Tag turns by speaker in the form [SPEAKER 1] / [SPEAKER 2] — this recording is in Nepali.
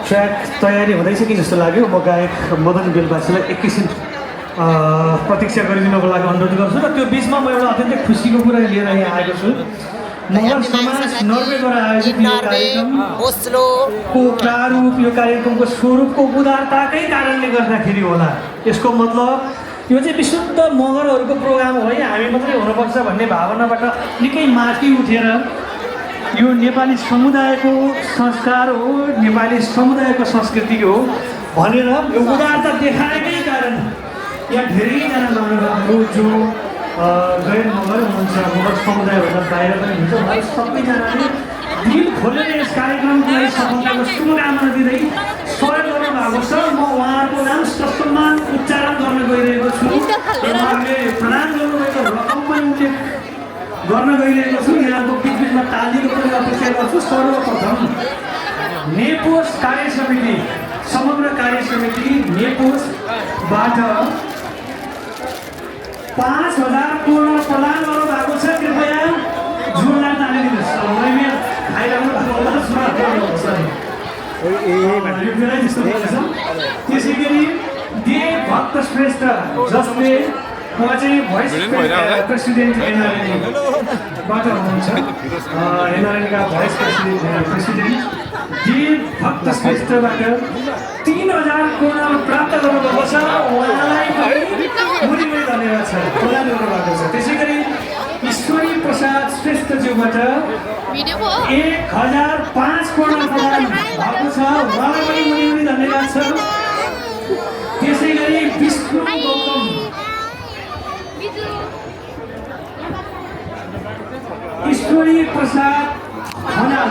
[SPEAKER 1] ट्र्याक तयारी हुँदैछ कि जस्तो लाग्यो। म गायक मदन बेलबासीलाई एकैछिन प्रतीक्षा गरिदिनको लागि अनुरोध गर्छु र त्यो बिचमा म एउटा अत्यन्तै खुसीको कुरा लिएर यहाँ आएको छु। मगर समाज नर्वेद्वारा आयोजित यो कार्यक्रमको प्रारूप, यो कार्यक्रमको स्वरूपको उदारताकै कारणले गर्दाखेरि होला। यसको मतलब यो चाहिँ विशुद्ध मगरहरूको प्रोग्राम हो है, हामी मात्रै हुनुपर्छ भन्ने भावनाबाट निकै माथि उठेर यो नेपाली समुदायको संस्कार हो, नेपाली समुदायको संस्कृति हो भनेर यो उदारता देखाएकै कारण यहाँ धेरैजना महानुभावहरू जो गैर मगर हुनुहुन्छ, मगर समुदायभन्दा बाहिर पनि हुन्छ, उहाँहरू सबैजनाले दिल खोलेर यस कार्यक्रमको लागि सफलताको शुभकामना दिँदै सहयोग गर्नुभएको छ। म उहाँहरूको नाम ससम्मान उच्चारण गर्न गइरहेको छु। उहाँहरूले प्रदान गर्नुभएको रकम पनि उल्लेख गर्न गइरहेको छु। यहाँको बिचबिचमा तालीको पनि अपेक्षा गर्छु। सर्वप्रथम नेपोस कार्य समिति, समग्र कार्य समिति नेपोसबाट 5,000 पूर्ण प्रदान गर्नुभएको छ। कृपया जोरदार ताली दिनुहोस्। मैले खाइरहनु भएको होला त्यसै गरी देव भक्त श्रेष्ठ, जसले उहाँ चाहिँ भोइस प्रेसिडेन्ट एनआरएनबाट हुनुहुन्छ, एनआरएनका भोइस प्रेसिडेन्ट देव भक्त श्रेष्ठबाट 3,000 पूर्ण प्राप्त गर्नुभएको छ। उहाँलाई मुरी मुरी धन्यवाद छ, प्रदान गर्नुभएको छ। त्यसै गरी ईश्वरी प्रसाद श्रेष्ठज्यूबाट 1,005 पूर्ण प्रदान भएको छ। उहाँलाई पनि मुरी मुरी धन्यवाद छ। त्यसै गरी विष्णु गौतम ईश्वरी प्रसाद खनाल